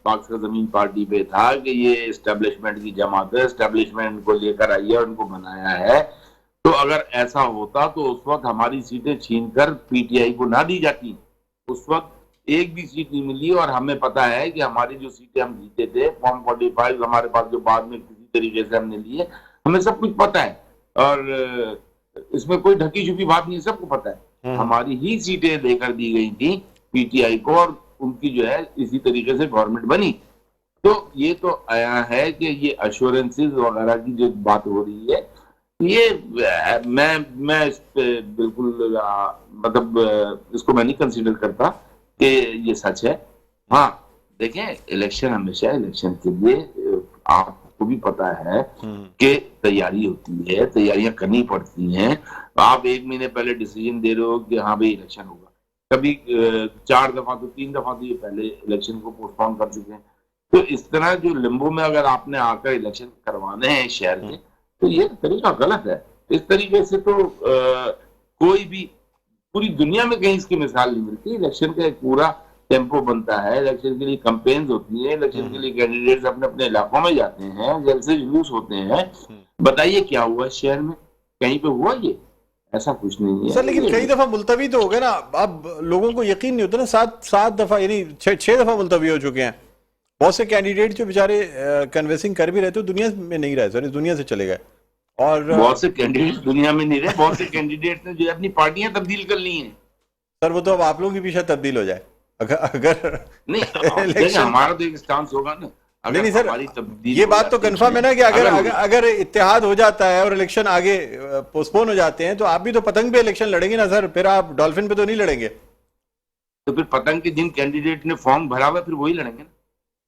پاک زمین پارٹی پہ تھا کہ یہ اسٹیبلشمنٹ کی جماعت ہے، اسٹیبلشمنٹ کو لے کر آئی ہے اور ان کو بنایا ہے، تو اگر ایسا ہوتا تو اس وقت ہماری سیٹیں چھین کر پی ٹی آئی کو نہ دی جاتی. اس وقت ایک بھی سیٹ نہیں ملی اور ہمیں پتا ہے کہ ہماری جو سیٹیں ہم جیتے تھے فارم 45 ہمارے پاس جو بعد میں کسی طریقے سے ہم نے لیے، ہمیں سب کچھ پتا ہے اور اس میں کوئی ڈھکی چھپی بات نہیں، سب کو پتا ہے. ہماری ہی سیٹیں دے کر دی گئی تھی پی ٹی آئی کو اور ان کی جو ہے اسی طریقے سے گورنمنٹ بنی. تو یہ تو آیا ہے کہ یہ ایشورنسز وغیرہ کی جو بات ہو رہی ہے، یہ میں اس پہ بالکل مطلب اس کو میں نہیں کنسیڈر کرتا کہ یہ سچ ہے. ہاں دیکھیں، الیکشن ہمیشہ الیکشن کے لیے آپ کو بھی پتا ہے کہ تیاری ہوتی ہے، تیاریاں کرنی پڑتی ہیں. آپ ایک مہینے پہلے ڈیسیجن دے رہے ہو کہ ہاں بھائی الیکشن ہوگا، کبھی 4 دفعہ تو 3 دفعہ تو یہ پہلے الیکشن کو پوسٹ پون کر چکے ہیں. تو اس طرح جو لمبو میں اگر آپ نے آ کر الیکشن کروانے ہیں شہر میں تو یہ طریقہ غلط ہے. اس طریقے سے تو کوئی بھی پوری دنیا میں کہیں اس کی مثال نہیں ملتی. الیکشن کا ایک پورا ٹیمپو بنتا ہے، الیکشن کے لیے کمپینز ہوتی ہیں، الیکشن کے لیے کینڈیڈیٹس اپنے اپنے علاقوں میں جاتے ہیں، جلسے جلوس ہوتے ہیں. بتائیے کیا ہوا شہر میں؟ کہیں پہ ہوا یہ؟ ایسا کچھ نہیں ہے سر. لیکن کئی دفعہ ملتوی تو ہو گئے نا، اب لوگوں کو یقین نہیں ہوتا نا. 7 دفعہ یعنی 6 دفعہ ملتوی ہو چکے ہیں. بہت سے کینڈیڈیٹ جو بیچارے کنوینسنگ کر بھی رہے تھے دنیا میں نہیں رہے سر، اس دنیا سے چلے گئے. اور بہت سے کینڈیڈیٹ دنیا میں نہیں رہے، بہت سے کینڈیڈیٹ نے جو اپنی پارٹیاں تبدیل کر لی ہیں. سر وہ تو اب آپ لوگوں کی بھی شاید تبدیل ہو جائے اگر نہیں. ہمارا تو ایک سٹانس ہوگا نا. نہیں سر، یہ بات تو کنفرم ہے نا کہ اگر اتحاد ہو جاتا ہے اور الیکشن آگے پوسٹ پون ہو جاتے ہیں تو آپ بھی تو پتنگ پہ الیکشن لڑیں گے نا سر، پھر آپ ڈالفن پہ تو نہیں لڑیں گے. تو پھر پتنگ کے جن کینڈیڈیٹ نے فارم بھرا ہوا پھر وہی لڑیں گے نا.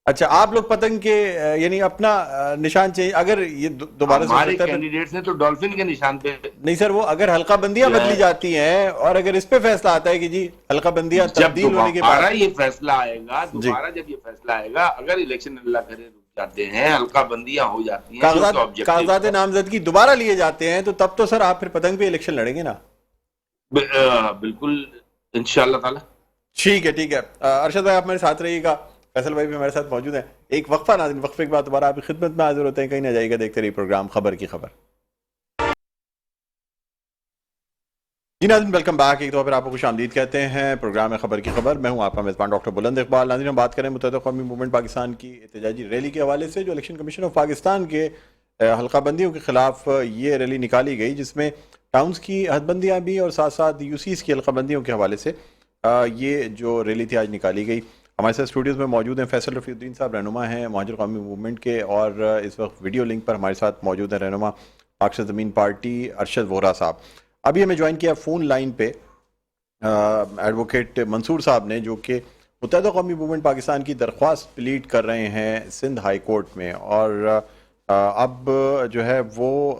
اچھا، آپ لوگ پتنگ کے یعنی اپنا نشان چاہیے اگر یہ دوبارہ سے ہمارے کینڈیڈیٹس ہیں تو ڈالفن کے نشان پہ. نہیں سر، وہ اگر حلقہ بندیاں بدلی جاتی ہیں اور اگر اس پہ فیصلہ آتا ہے کہ جی حلقہ بندیاں تبدیل ہونے کے بعد یہ فیصلہ آئے گا، دوبارہ جب یہ فیصلہ آئے گا، اگر الیکشن اللہ کرے رک جاتے ہیں، حلقہ بندیاں ہو جاتی ہیں، کاغذات نامزدگی دوبارہ لیے جاتے ہیں، تو تب تو سر آپ پھر پتنگ پہ الیکشن لڑیں گے نا. بالکل انشاءاللہ تعالی. ٹھیک ہے. ارشد بھائی آپ میرے ساتھ رہیے گا، فیصل بھائی بھی ہمارے ساتھ موجود ہیں. ایک وقفہ ناظرین، وقفے کے بعد دوبارہ آپ کی خدمت میں حاضر ہوتے ہیں. کہیں نہ جائیے گا، دیکھتے رہیے پروگرام خبر کی خبر. جی ناظرین، ویلکم بیک. ایک دفعہ پھر آپ کو خوش آمدید کہتے ہیں پروگرام خبر کی خبر. میں ہوں آپ کا میزبان ڈاکٹر بلند اقبال. ناظرین، ہم بات کریں متحدہ قومی موومنٹ پاکستان کی احتجاجی ریلی کے حوالے سے جو الیکشن کمیشن آف پاکستان کے حلقہ بندیوں کے خلاف یہ ریلی نکالی گئی، جس میں ٹاؤنز کی حد بندیاں بھی اور ساتھ ساتھ یو سیز کی حلقہ بندیوں کے حوالے سے یہ جو ریلی تھی آج نکالی گئی. ہمارے ساتھ اسٹوڈیوز میں موجود ہیں فیصل رفیع الدین صاحب، رہنما ہیں مہاجر قومی موومنٹ کے، اور اس وقت ویڈیو لنک پر ہمارے ساتھ موجود ہیں رہنما پاک زمین پارٹی ارشد وورا صاحب. ابھی ہمیں جوائن کیا فون لائن پہ ایڈوکیٹ منصور صاحب نے، جو کہ متحدہ قومی موومنٹ پاکستان کی درخواست پلیٹ کر رہے ہیں سندھ ہائی کورٹ میں، اور اب جو ہے وہ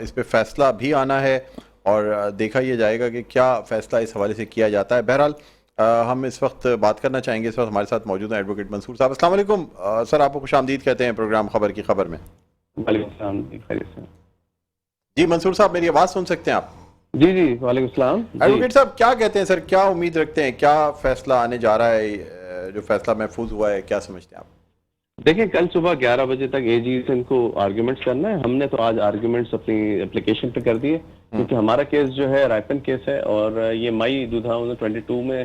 اس پہ فیصلہ بھی آنا ہے اور دیکھا یہ جائے گا کہ کیا فیصلہ اس حوالے سے کیا جاتا ہے. بہرحال ہم اس وقت بات کرنا چاہیں گے. اس وقت ہمارے ساتھ موجود ہیں ایڈوکیٹ منصور صاحب. السلام علیکم سر، آپ کو خوش آمدید کہتے ہیں پروگرام خبر کی خبر میں. وعلیکم السلام. جی منصور صاحب، میری آواز سن سکتے ہیں آپ؟ جی وعلیکم السلام. ایڈوکیٹ صاحب کیا کہتے ہیں سر، کیا امید رکھتے ہیں، کیا فیصلہ آنے جا رہا ہے، جو فیصلہ محفوظ ہوا ہے کیا سمجھتے ہیں آپ؟ دیکھیں، کل صبح 11 بجے تک اے جی ان کو آرگیومنٹس کرنا ہے. ہم نے تو آج آرگیومنٹس اپنی اپلیکیشن پہ کر دیے، کیونکہ ہمارا کیس جو ہے رائپن کیس ہے اور یہ مئی 2022 میں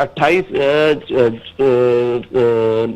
28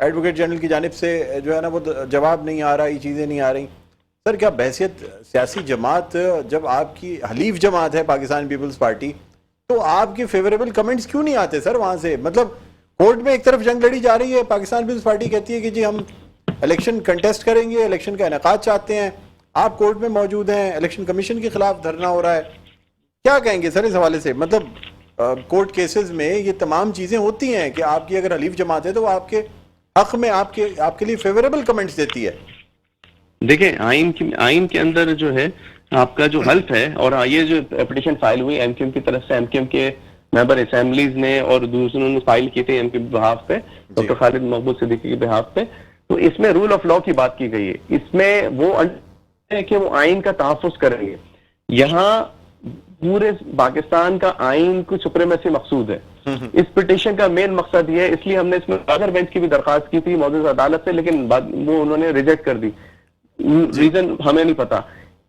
ایڈوکیٹ جنرل کی جانب سے جو ہے نا وہ جواب نہیں آ رہا, یہ چیزیں نہیں آ رہی. سر کیا بحیثیت سیاسی جماعت, جب آپ کی حلیف جماعت ہے پاکستان پیپلز پارٹی, تو آپ کے فیوریبل کمنٹس کیوں نہیں آتے سر وہاں سے؟ مطلب کورٹ میں ایک طرف جنگ لڑی جا رہی ہے, پاکستان پیپلز پارٹی کہتی ہے کہ جی ہم الیکشن کنٹیسٹ کریں گے, الیکشن کا انعقاد چاہتے ہیں, آپ کورٹ میں موجود ہیں, الیکشن کمیشن کے خلاف دھرنا ہو رہا ہے. کیا کہیں گے سر اس حوالے سے؟ مطلب کورٹ کیسز میں یہ تمام چیزیں ہوتی ہیں کہ آپ کی اگر حلیف جماعت ہے تو وہ آپ کے حق میں آپ کے لیے فیوریبل کمنٹس دیتی ہے. دیکھیں آئین کے اندر جو ہے آپ کا جو حلف ہے, اور یہ جو پٹیشن فائل ہوئی ایم کیو ایم کی طرف سے, ایم کیو ایم کے ممبر اسمبلیز نے اور دوسروں نے فائل کی تھی ایم کیو ایم کے بہاف پہ, ڈاکٹر خالد محمود صدیقی کے بہاف پہ, تو اس میں رول آف لا کی بات کی گئی ہے. اس میں وہ ہے کہ وہ آئین کا تحفظ کریں گے. یہاں پورے پاکستان کا آئین کو سپریمیسی مقصود ہے. اس پٹیشن کا مین مقصد یہ ہے, اس لیے ہم نے اس میں اگر بینچ کی بھی درخواست کی تھی معزز عدالت سے, لیکن وہ انہوں نے ریجیکٹ کر دی. ریزن ہمیں نہیں پتا.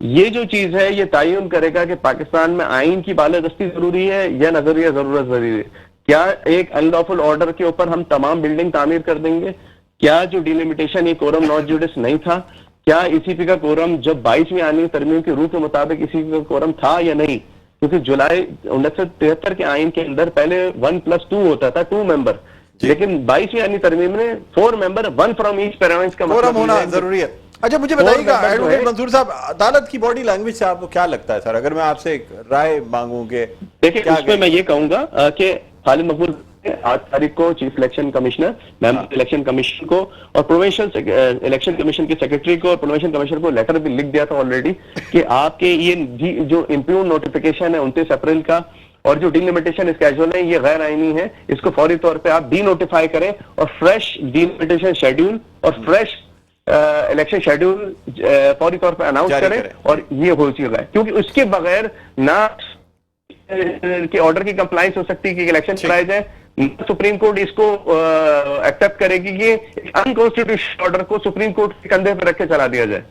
یہ جو چیز ہے یہ تعین کرے گا کہ پاکستان میں آئین کی بالادستی ضروری ہے یا نظریہ ضرورت ضروری ہے. کیا ایک ان لافل آرڈر کے اوپر ہم تمام بلڈنگ تعمیر کر دیں گے؟ کیا جو ڈیلیمیٹیشن یہ کورم ناٹ جوڈس نہیں تھا؟ کیا ای سی پی کا کورم جب 22ویں آئینی ترمیم کی روح کے مطابق ای سی پی کا کورم تھا یا نہیں؟ کیونکہ جولائی 1973 کے آئین کے اندر پہلے 1+2 ہوتا تھا, 2 ممبر, لیکن 22ویں آئینی ترمیم میں 4 ممبر, 1 فرام ایچ پیراونس کا مطلب ہونا ضروری ہے. اچھا مجھے بتائیے گا ایڈوکیٹ منصور صاحب, عدالت کی باڈی لینگویج سے آپ کو کیا لگتا ہے سر, اگر میں آپ سے ایک رائے مانگوں کہ دیکھیں اس میں یہ کہوں گا کہ خالد محمود 8 تاریخ کو چیف الیکشن کمشنر, ممبر الیکشن کمیشن کو اور پروونشل الیکشن کمیشن کے سیکرٹری کو اور پروونشل کمشنر کو لیٹر بھی لکھ دیا تھا آلریڈی کہ آپ کے یہ جو امپیون نوٹیفیکیشن ہے 29 اپریل کا اور جو ڈیلیمیٹیشن اسکیجول ہے یہ غیر آئینی ہے, اس کو فوری طور پہ آپ ڈی نوٹیفائی کریں اور فریش ڈیلیمیٹیشن شیڈیول اور فریش الیکشن شیڈیول فوری طور پہ اناؤنس کریں اور یہ ہو چکا ہے. کیونکہ اس کے بغیر نہ کہ آرڈر کی کمپلائنس ہو سکتی کہ الیکشن کرائے جائے, سپریم کورٹ اس کو ایکسپٹ کرے گی کہ انکانسٹیٹیوشنل آرڈر کو سپریم کورٹ کے کندھے پہ رکھ کے چلا دیا جائے.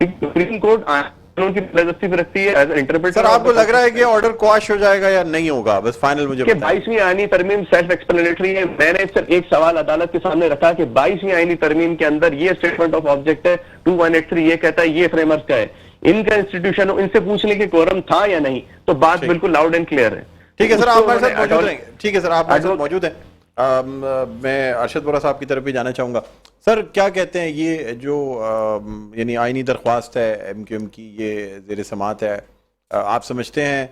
سپریم کورٹ قانون کی بالادستی پہ رکھتی ہے ایز انٹرپریٹر. سر آپ کو لگ رہا ہے کہ آرڈر کواش ہو جائے گا یا نہیں ہوگا؟ بس فائنل مجھے کہ 22ویں آئینی ترمیم سیلف ایکسپلینیٹری ہے. میں نے صرف ایک سوال عدالت کے سامنے رکھا کہ 22ویں آئینی ترمیم کے اندر یہ اسٹیٹمنٹ آف آبجیکٹ ہے 2183 یہ کہتا ہے یہ فریمرز کا ہے, ان کا انسٹیٹیوشن ان سے پوچھ لیں کہ کورم تھا یا نہیں, تو بات بالکل لاؤڈ اینڈ کلیئر ہے. ٹھیک ہے سر, آپ ہمارے ساتھ موجود رہیں گے. ٹھیک ہے سر, آپ ہمارے ساتھ موجود ہیں. میں ارشد بورا صاحب کی طرف بھی جانا چاہوں گا. سر کیا کہتے ہیں یہ جو یعنی آئینی درخواست ہے ایم کیو ایم کی, یہ زیر سماعت ہے, آپ سمجھتے ہیں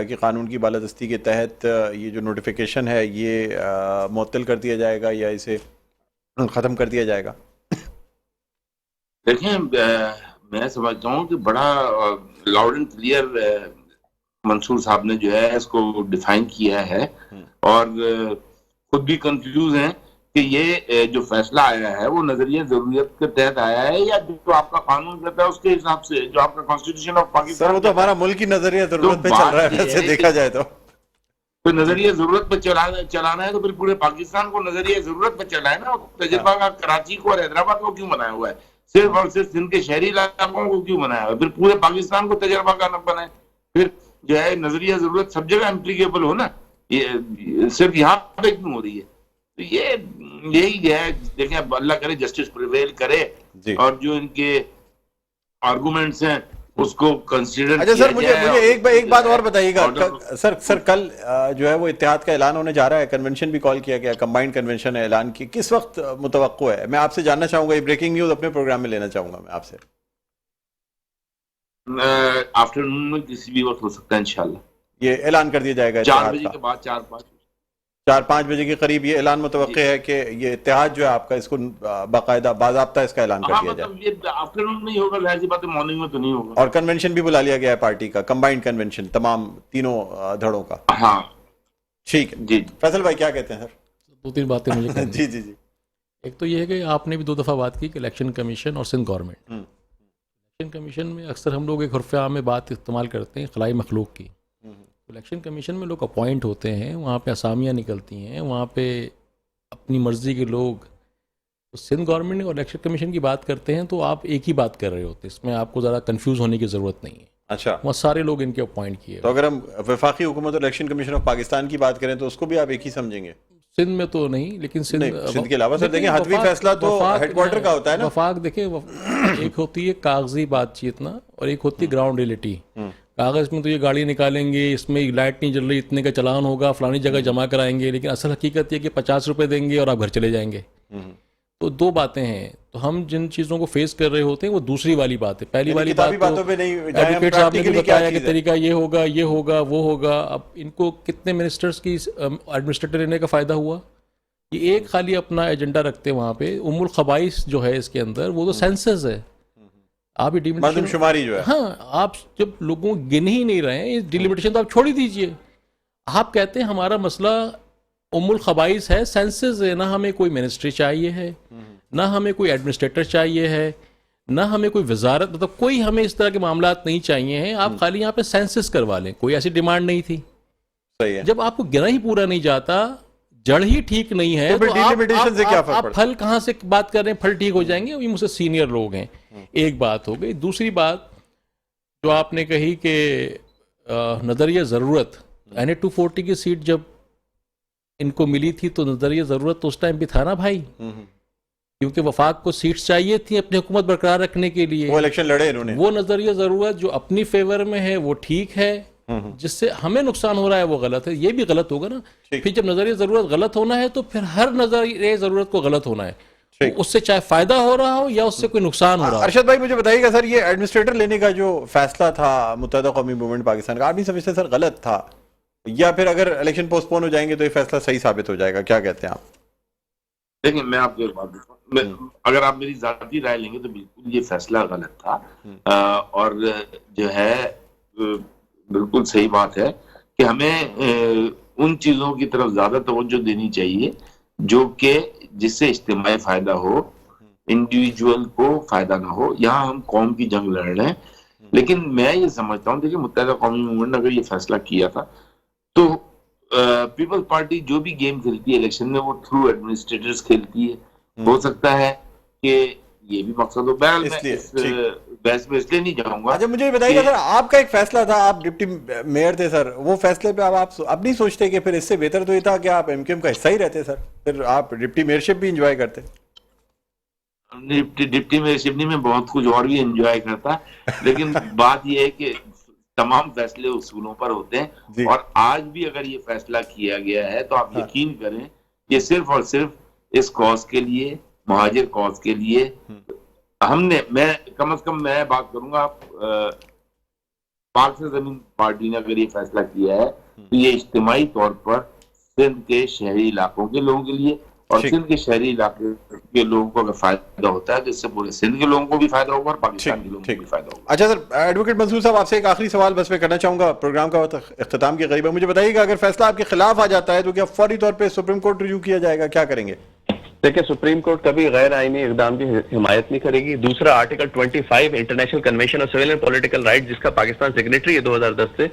کہ قانون کی بالادستی کے تحت یہ جو نوٹیفیکیشن ہے یہ معطل کر دیا جائے گا یا اسے ختم کر دیا جائے گا؟ دیکھیں میں سمجھتا ہوں کہ بڑا لاؤڈ اینڈ کلیئر منصور صاحب نے جو ہے اس کو ڈیفائن کیا ہے, اور خود بھی کنفیوز ہیں کہ یہ جو فیصلہ آیا ہے وہ نظریہ ضروریت کے تحت آیا ہے یا جو آپ کا قانون کہتا ہے اس کے حساب سے, جو آپ کا کانسٹیٹیوشن آف پاکستان. سر وہ تو ہمارا ملکی نظریہ ضرورت پہ چل رہا ہے ویسے دیکھا جائے تو نظریہ ضرورت پہ چلانا ہے تو پھر پورے پاکستان کو نظریہ ضرورت پہ چلا ہے نا. تجربہ کا کراچی کو اور حیدرآباد کو کیوں بنایا ہوا ہے, صرف اور صرف سندھ کے شہری علاقوں کو کیوں بنایا ہوا ہے؟ پھر پورے پاکستان کو تجربہ کا نہ بنائے, پھر جو ہے نظریہ ضرورت سب جگہ امپلیکیبل ہو نا, یہ صرف یہاں پہ کیوں ہو رہی ہے؟ تو یہی ہے. دیکھیں اب اللہ کرے جسٹس پریویل کرے اور جو ان کے آرگومنٹس ہیں اس کو کنسیڈر. اچھا سر مجھے ایک بات اور بتائیے گا سر, کل جو ہے وہ اتحاد کا اعلان ہونے جا رہا ہے, کنونشن بھی کال کیا گیا, کمبائنڈ کنونشن ہے اعلان کی, کس وقت متوقع ہے؟ میں آپ سے جاننا چاہوں گا, یہ بریکنگ نیوز اپنے پروگرام میں لینا چاہوں گا میں آپ سے. آفٹرنون میں کسی بھی وقت ہو سکتا ہے انشاءاللہ. یہ اعلان کر دیا جائے گا 4 بجے کے بعد, 4-5 بجے کے قریب یہ اعلان متوقع ہے کہ یہ اتحاد جو ہے آپ کا اس کو باقاعدہ باضابطہ اس کا اعلان کر دیا جائے. یہ آفٹرنون میں ہی ہوگا, ظاہر سی بات ہے مارننگ میں تو نہیں ہوگا. اور کنونشن بھی بلا لیا گیا ہے پارٹی کا, کمبائنڈ کنونشن تمام تینوں دھڑوں کا. ہاں ٹھیک ہے جی. فیصل بھائی کیا کہتے ہیں سر؟ 2-3 باتیں مجھے جی جی جی. ایک تو یہ ہے کہ آپ نے بھی 2 دفعہ بات کی کہ الیکشن کمیشن اور سندھ گورنمنٹ. الیکشن کمیشن میں اکثر ہم لوگ ایک حرف عام میں بات استعمال کرتے ہیں خلائی مخلوق کی. الیکشن کمیشن میں لوگ اپوائنٹ ہوتے ہیں, وہاں پہ اسامیاں نکلتی ہیں, وہاں پہ اپنی مرضی کے لوگ. تو سندھ گورنمنٹ اور الیکشن کمیشن کی بات کرتے ہیں تو آپ ایک ہی بات کر رہے ہوتے ہیں, اس میں آپ کو ذرا کنفیوز ہونے کی ضرورت نہیں ہے. اچھا, وہاں سارے لوگ ان کے اپوائنٹ کیے. تو اگر ہم وفاقی حکومت اور الیکشن کمیشن آف پاکستان کی بات کریں تو اس کو بھی آپ ایک ہی سمجھیں گے؟ سندھ میں تو نہیں، لیکن سندھ کے علاوہ سر دیکھیں حتمی فیصلہ تو ہیڈ کوارٹر کا ہوتا ہے نا. وفاق دیکھیں ایک ہوتی ہے کاغذی بات چیت نا، اور ایک ہوتی ہے گراؤنڈ ریئلٹی. کاغذ میں تو یہ گاڑی نکالیں گے، اس میں لائٹ نہیں جل رہی، اتنے کا چلان ہوگا، فلانی جگہ جمع کرائیں گے، لیکن اصل حقیقت یہ کہ 50 روپے دیں گے اور آپ گھر چلے جائیں گے. تو دو باتیں ہیں. تو ہم جن چیزوں کو فیس کر رہے ہوتے ہیں وہ دوسری والی بات ہے. پہلی والی بات تو ایڈوکیٹ صاحب نے بھی بتایا کہ طریقہ یہ ہوگا، یہ ہوگا، وہ ہوگا. اب ان کو کتنے منسٹرز کی ایڈمنسٹریٹر لینے کا فائدہ ہوا؟ یہ ایک خالی اپنا ایجنڈا رکھتے ہیں وہاں پہ. ام الخبائث جو ہے اس کے اندر وہ تو سینسز ہے. آپ مردم شماری جو ہے، ہاں آپ جب لوگوں گن ہی نہیں رہے ہیں، ڈیلیمیٹیشن تو آپ چھوڑ ہی دیجئے. آپ کہتے ہیں ہمارا مسئلہ ام الخبائث ہے، سینسز ہے. نہ ہمیں کوئی منسٹری چاہیے ہے، نہ ہمیں کوئی ایڈمنسٹریٹر چاہیے ہے، نہ ہمیں کوئی وزارت، مطلب کوئی ہمیں اس طرح کے معاملات نہیں چاہیے ہیں. آپ خالی یہاں پہ سینسس کروا لیں. کوئی ایسی ڈیمانڈ نہیں تھی. صحیح ہے. جب آپ کو گنا ہی پورا نہیں جاتا، جڑ ہی ٹھیک نہیں ہے، تو آپ پھل کہاں سے بات کر رہے ہیں پھل ٹھیک ہو جائیں گے؟ یہ مجھ سے سینئر لوگ ہیں. ایک بات ہو گئی. دوسری بات جو آپ نے کہی کہ نظریہ ضرورت، یعنی 240 کی سیٹ جب ان کو ملی تھی تو نظریہ ضرورت تو اس ٹائم بھی تھا نا بھائی، کیونکہ وفاق کو سیٹس چاہیے تھی اپنی حکومت برقرار رکھنے کے لیے. وہ الیکشن لڑے انہوں نے. وہ نظریہ ضرورت جو اپنی فیور میں ہے وہ ٹھیک ہے، جس سے ہمیں نقصان ہو رہا ہے وہ غلط ہے. یہ بھی غلط ہوگا نا. پھر جب نظریہ ضرورت غلط ہونا ہے تو پھر ہر نظریہ ضرورت کو غلط ہونا ہے، اس سے چاہے فائدہ ہو رہا ہو یا اس سے کوئی نقصان ہو رہا ہو. ارشد بھائی مجھے بتائیے گا سر، یہ ایڈمنسٹریٹر لینے کا جو فیصلہ تھا متحدہ قومی موومنٹ پاکستان کا، آپ نہیں سمجھتے سر غلط تھا، یا پھر اگر الیکشن پوسٹ پون ہو جائیں گے تو یہ فیصلہ صحیح ثابت ہو جائے گا؟ کیا کہتے ہیں آپ؟ دیکھیں میں آپ کو ایک بات بتاؤں، اگر آپ میری ذاتی رائے لیں گے تو بالکل یہ فیصلہ غلط تھا. اور جو ہے بالکل صحیح بات ہے کہ ہمیں ان چیزوں کی طرف زیادہ توجہ دینی چاہیے جو کہ جس سے اجتماعی فائدہ ہو، انڈیویجول کو فائدہ نہ ہو. یہاں ہم قوم کی جنگ لڑ رہے ہیں. لیکن میں یہ سمجھتا ہوں، دیکھیں متحدہ قومی موومنٹ نے اگر یہ فیصلہ کیا تھا تو پیپل پارٹی جو بھی گیم کھیلتی ہے الیکشن میں وہ تھرو ایڈمنسٹریٹرز کھیلتی ہے. ہو سکتا ہے کہ یہ بھی مقصد ہو. بہرحال میں اس بحث میں اس لیے نہیں جاؤں گا. اچھا مجھے بتائیے گا سر، آپ کا ایک فیصلہ تھا، آپ ڈپٹی میئر تھے سر، وہ فیصلے پہ اب نہیں سوچتے کہ پھر اس سے بہتر تو یہ تھا کہ آپ ایم کیو ایم کا حصہ ہی رہتے سر، پھر آپ ڈپٹی میئرشپ بھی انجوائے کرتے؟ ڈپٹی میئرشپ نہیں، میں بہت کچھ اور بھی انجوائے کرتا. لیکن بات یہ ہے کہ تمام فیصلے اصولوں پر ہوتے ہیں، اور آج بھی اگر یہ فیصلہ کیا گیا ہے تو آپ یقین کریں یہ صرف اور صرف اس کاز کے لیے، مہاجر کاز کے لیے ہم نے، میں کم از کم میں بات کروں گا، پاک سے زمین پارٹی نے اگر یہ فیصلہ کیا ہے تو یہ اجتماعی طور پر سندھ کے شہری علاقوں کے لوگوں کے لیے، اور سندھ کے شہری علاقے کے لوگوں کو اگر فائدہ ہوتا ہے تو اس سے پورے سندھ کے لوگوں کو بھی فائدہ ہوگا اور پاکستان کے لوگوں کو بھی فائدہ ہوگا. اچھا سر، ایڈوکیٹ منصور صاحب آپ سے ایک آخری سوال بس میں کرنا چاہوں گا، پروگرام کا وقت اختتام کے قریب ہے. مجھے بتائیے گا اگر فیصلہ آپ کے خلاف آ جاتا ہے تو کیا فوری طور پہ سپریم کورٹ ریویو کیا جائے گا؟ کیا کریں گے؟ دیکھیں سپریم کورٹ کبھی غیر آئینی اقدام کی حمایت نہیں کرے گی. دوسرا article 25 international convention of civil and political right, جس کا پاکستان سیگریٹری ہے 2010 سے،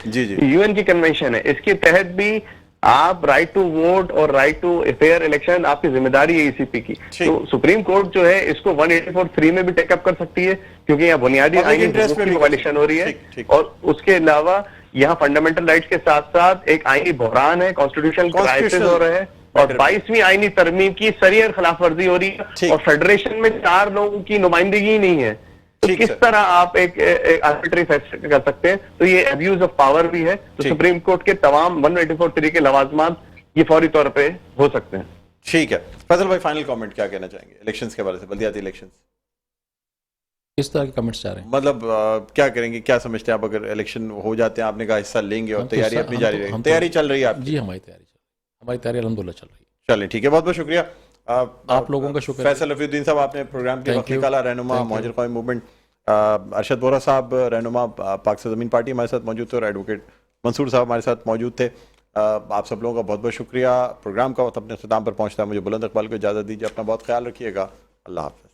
یو این کی کنونشن ہے، اس کے تحت بھی آپ رائٹ ٹو ووٹ اور رائٹ ٹو فیئر الیکشن آپ کی ذمہ داری ہے ای سی پی کی. تو سپریم کورٹ جو ہے اس کو 184(3) میں بھی ٹیک اپ کر سکتی ہے، کیونکہ یہاں بنیادی آئینی حقوق کی وائلیشن ہو رہی ہے، اور اس کے علاوہ یہاں فنڈامنٹل رائٹس کے ساتھ ساتھ ایک آئینی بحران ہے، کانسٹیٹیوشنل کرائسس ہو رہے ہیں، اور 22ویں آئینی ترمیم کی سریر خلاف ورزی ہو رہی ہے، اور فیڈریشن میں 4 لوگوں کی نمائندگی نہیں ہے. تو کس طرح آپ ایک آربیٹری فیصلہ کر سکتے ہیں؟ تو یہ ابیوز آف پاور بھی ہے. تو سپریم کورٹ کے تمام 184(3) کے لوازمات یہ فوری طور پہ ہو سکتے ہیں. ٹھیک ہے. فیصل بھائی فائنل کامنٹ کیا کہنا چاہیں گے الیکشنز کے بارے سے، بلدیاتی الیکشنز؟ کس طرح کے کمنٹس چاہ رہے ہیں؟ مطلب کیا کریں گے، کیا سمجھتے ہیں آپ اگر الیکشن ہو جاتے ہیں؟ آپ نے کہا حصہ لیں گے اور تیاری اپنی جاری رہے گی، تیاری چل رہی ہے آپ؟ جی ہماری تیاری الحمدللہ چل رہی ہے. چلیں ٹھیک ہے، بہت بہت شکریہ آپ لوگوں کا شکریہ. فیصل رفیع الدین صاحب آپ نے پروگرام کے وقت نکالا. رہنما مہاجر قومی موومنٹ ارشد بورا صاحب، رہنما پاک سے زمین پارٹی ہمارے ساتھ موجود تھے، اور ایڈوکیٹ منصور صاحب ہمارے ساتھ موجود تھے. آپ سب لوگوں کا بہت بہت شکریہ. پروگرام کا وقت اپنے اختتام پر پہنچتا ہے. مجھے بلند اقبال کو اجازت دیجیے. اپنا بہت خیال رکھیے گا. اللہ حافظ.